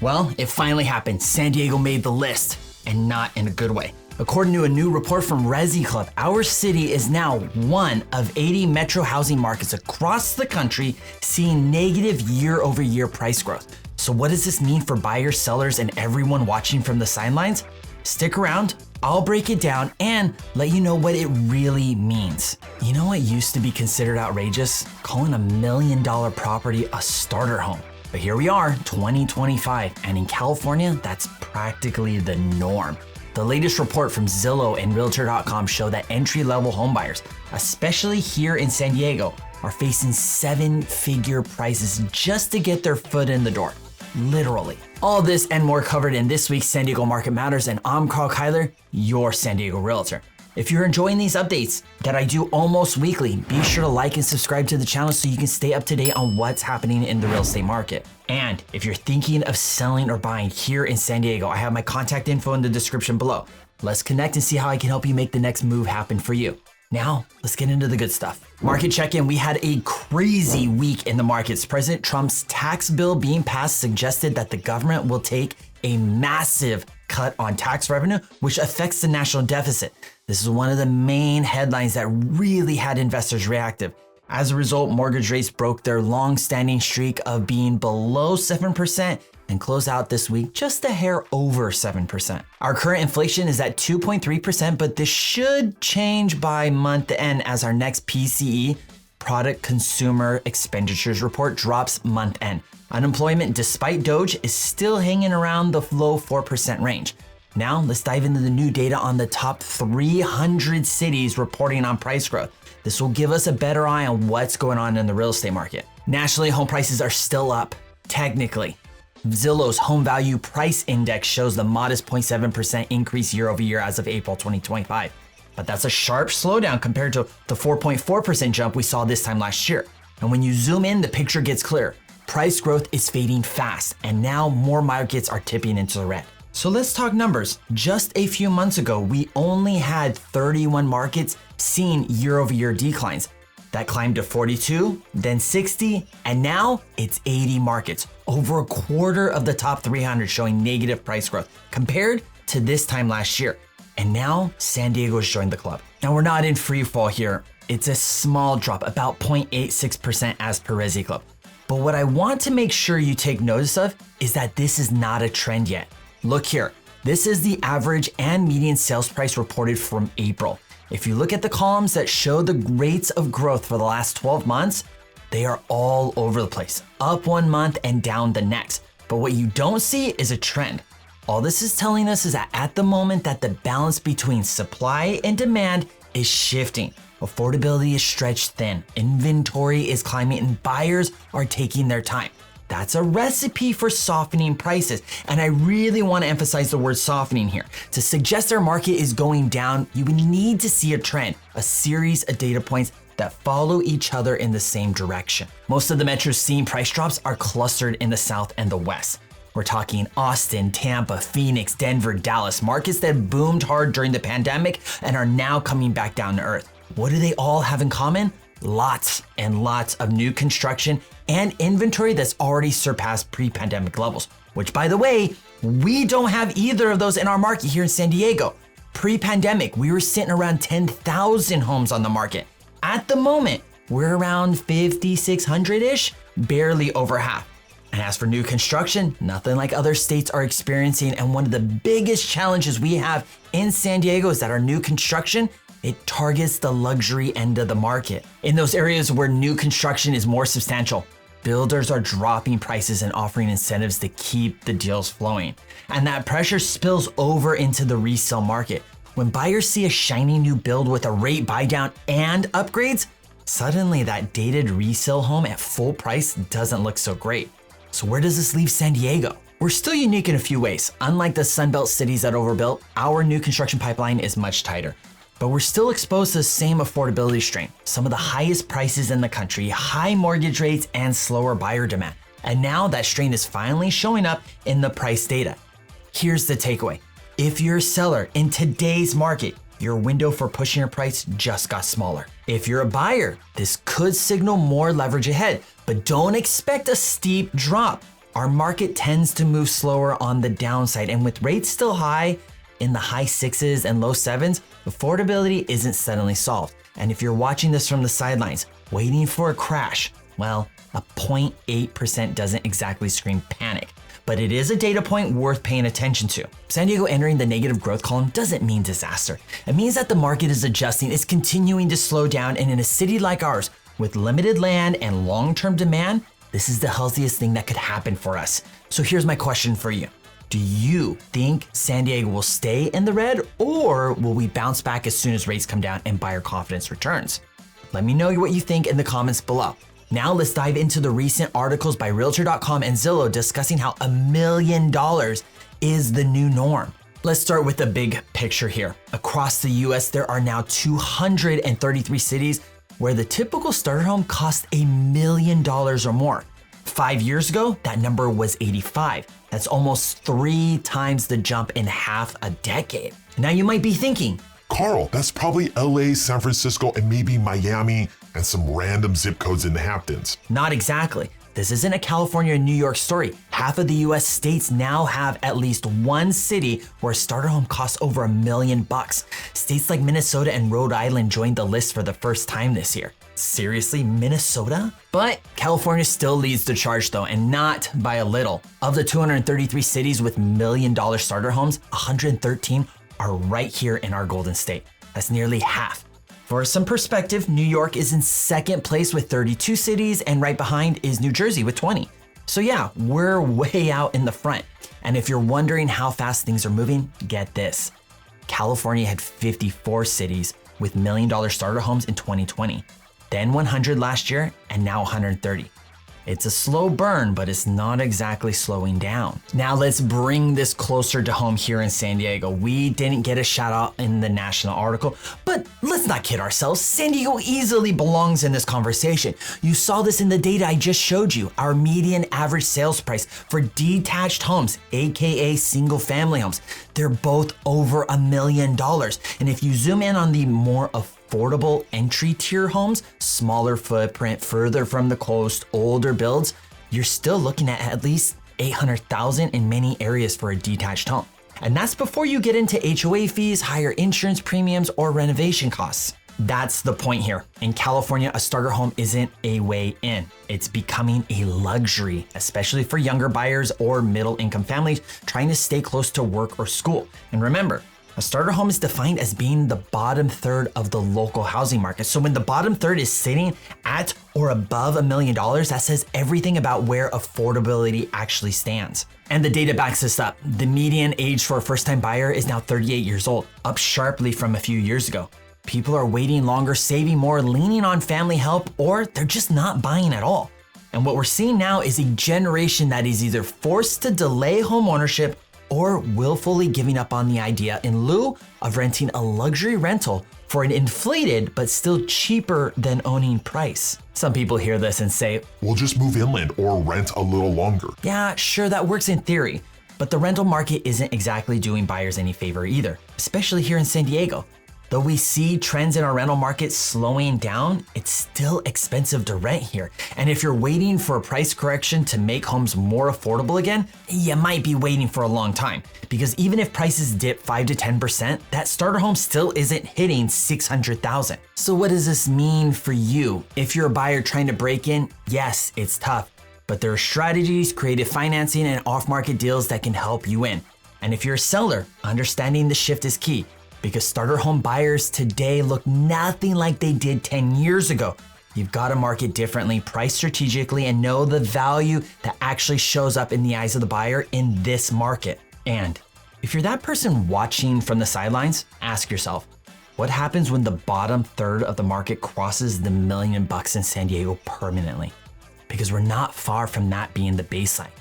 Well, it finally happened. San Diego made the list, and not in a good way. According to a new report from Resi Club, our city is now one of 80 metro housing markets across the country seeing negative year-over-year price growth. So what does this mean for buyers, sellers, and everyone watching from the sidelines? Stick around, I'll break it down and let you know what it really means. You know what used to be considered outrageous? Calling $1 million property a starter home. But here we are, 2025, and in California, that's practically the norm. The latest report from Zillow and Realtor.com show that entry-level homebuyers, especially here in San Diego, are facing 7-figure prices just to get their foot in the door. Literally. All this and more covered in this week's San Diego Market Matters, and I'm Karl Kyler, your San Diego Realtor. If you're enjoying these updates that I do almost weekly, be sure to like and subscribe to the channel so you can stay up to date on what's happening in the real estate market. And if you're thinking of selling or buying here in San Diego, I have my contact info in the description below. Let's connect and see how I can help you make the next move happen for you. Now, let's get into the good stuff. Market check-in, we had a crazy week in the markets. President Trump's tax bill being passed suggested that the government will take a massive cut on tax revenue, which affects the national deficit. This is one of the main headlines that really had investors reactive. As a result, mortgage rates broke their long-standing streak of being below 7% and closed out this week just a hair over 7%. Our current inflation is at 2.3%, but this should change by month end as our next PCE, Product Consumer Expenditures report, drops month end. Unemployment, despite Doge, is still hanging around the low 4% range. Now, let's dive into the new data on the top 300 cities reporting on price growth. This will give us a better eye on what's going on in the real estate market. Nationally, home prices are still up, technically. Zillow's Home Value Price Index shows the modest 0.7% increase year over year as of April 2025. But that's a sharp slowdown compared to the 4.4% jump we saw this time last year. And when you zoom in, the picture gets clear. Price growth is fading fast, and now more markets are tipping into the red. So let's talk numbers. Just a few months ago, we only had 31 markets seeing year-over-year declines. That climbed to 42, then 60, and now it's 80 markets. Over a quarter of the top 300 showing negative price growth compared to this time last year. And now San Diego's joined the club. Now we're not in free fall here. It's a small drop, about 0.86% as per Resi Club. But what I want to make sure you take notice of is that this is not a trend yet. Look here, this is the average and median sales price reported from April. If you look at the columns that show the rates of growth for the last 12 months, they are all over the place, up one month and down the next. But what you don't see is a trend. All this is telling us is that at the moment that the balance between supply and demand is shifting. Affordability is stretched thin, inventory is climbing, and buyers are taking their time. That's a recipe for softening prices. And I really want to emphasize the word softening here. To suggest our market is going down, you would need to see a trend, a series of data points that follow each other in the same direction. Most of the metros seeing price drops are clustered in the South and the West. We're talking Austin, Tampa, Phoenix, Denver, Dallas, markets that boomed hard during the pandemic and are now coming back down to earth. What do they all have in common? Lots and lots of new construction and inventory that's already surpassed pre-pandemic levels, which, by the way, we don't have either of those in our market here in San Diego. Pre-pandemic, we were sitting around 10,000 homes on the market. At the moment, we're around 5,600-ish, barely over half. And as for new construction, nothing like other states are experiencing, and one of the biggest challenges we have in San Diego is that our new construction, it targets the luxury end of the market. In those areas where new construction is more substantial, builders are dropping prices and offering incentives to keep the deals flowing. And that pressure spills over into the resale market. When buyers see a shiny new build with a rate buy down and upgrades, suddenly that dated resale home at full price doesn't look so great. So where does this leave San Diego? We're still unique in a few ways. Unlike the Sunbelt cities that overbuilt, our new construction pipeline is much tighter. But we're still exposed to the same affordability strain, some of the highest prices in the country, high mortgage rates, and slower buyer demand. And now that strain is finally showing up in the price data. Here's the takeaway. If you're a seller in today's market, your window for pushing your price just got smaller. If you're a buyer, this could signal more leverage ahead, but don't expect a steep drop. our market tends to move slower on the downside, and with rates still high in the high 6s and low 7s, affordability isn't suddenly solved. And if you're watching this from the sidelines, waiting for a crash, well, a 0.8% doesn't exactly scream panic, but it is a data point worth paying attention to. San Diego entering the negative growth column doesn't mean disaster. It means that the market is adjusting, it's continuing to slow down, and in a city like ours, with limited land and long-term demand, this is the healthiest thing that could happen for us. So here's my question for you. Do you think San Diego will stay in the red, or will we bounce back as soon as rates come down and buyer confidence returns? Let me know what you think in the comments below. Now let's dive into the recent articles by Realtor.com and Zillow discussing how $1 million is the new norm. Let's start with the big picture here. Across the US, there are now 233 cities where the typical starter home costs $1 million or more. 5 years ago, that number was 85. That's almost 3 times the jump in half a decade. Now you might be thinking, Karl, that's probably LA, San Francisco, and maybe Miami, and some random zip codes in the Hamptons. Not exactly. This isn't a California or New York story. Half of the US states now have at least one city where a starter home costs over $1 million. States like Minnesota and Rhode Island joined the list for the first time this year. Seriously, Minnesota? But California still leads the charge though, and not by a little. Of the 233 cities with $1 million starter homes, 113 are right here in our Golden State. That's nearly half. For some perspective, New York is in second place with 32 cities, and right behind is New Jersey with 20. So yeah, we're way out in the front. And if you're wondering how fast things are moving, get this. California had 54 cities with $1 million starter homes in 2020, then 100 last year, and now 130. It's a slow burn, but it's not exactly slowing down. Now let's bring this closer to home here in San Diego. We didn't get a shout out in the national article, but let's not kid ourselves. San Diego easily belongs in this conversation. You saw this in the data I just showed you. Our median average sales price for detached homes, AKA single family homes, they're both over $1 million. And if you zoom in on the more affordable entry tier homes, smaller footprint, further from the coast, older builds, you're still looking at least $800,000 in many areas for a detached home. And that's before you get into HOA fees, higher insurance premiums, or renovation costs. That's the point here. In California, a starter home isn't a way in. It's becoming a luxury, especially for younger buyers or middle income families trying to stay close to work or school. And remember, a starter home is defined as being the bottom third of the local housing market. So when the bottom third is sitting at or above $1 million, that says everything about where affordability actually stands. And the data backs this up. The median age for a first-time buyer is now 38 years old, up sharply from a few years ago. People are waiting longer, saving more, leaning on family help, or they're just not buying at all. And what we're seeing now is a generation that is either forced to delay home ownership or willfully giving up on the idea in lieu of renting a luxury rental for an inflated but still cheaper than owning price. Some people hear this and say, we'll just move inland or rent a little longer. Yeah, sure, that works in theory, but the rental market isn't exactly doing buyers any favor either, especially here in San Diego. Though we see trends in our rental market slowing down, it's still expensive to rent here. And if you're waiting for a price correction to make homes more affordable again, you might be waiting for a long time. Because even if prices dip 5 to 10%, that starter home still isn't hitting $600,000. So what does this mean for you? If you're a buyer trying to break in, yes, it's tough, but there are strategies, creative financing, and off-market deals that can help you in. And if you're a seller, understanding the shift is key, because starter home buyers today look nothing like they did 10 years ago. You've got to market differently, price strategically, and know the value that actually shows up in the eyes of the buyer in this market. And if you're that person watching from the sidelines, ask yourself, what happens when the bottom third of the market crosses the $1 million in San Diego permanently? Because we're not far from that being the baseline.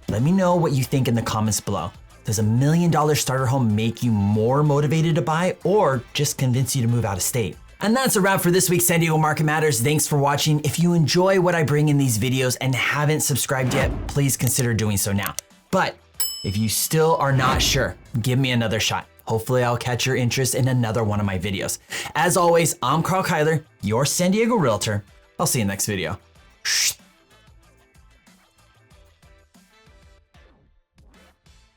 Let me know what you think in the comments below. Does $1 million starter home make you more motivated to buy, or just convince you to move out of state? And that's a wrap for this week's San Diego Market Matters. Thanks for watching. If you enjoy what I bring in these videos and haven't subscribed yet, please consider doing so now. But if you still are not sure, give me another shot. Hopefully I'll catch your interest in another one of my videos. As always, I'm Karl Kyler, your San Diego Realtor. I'll see you next video.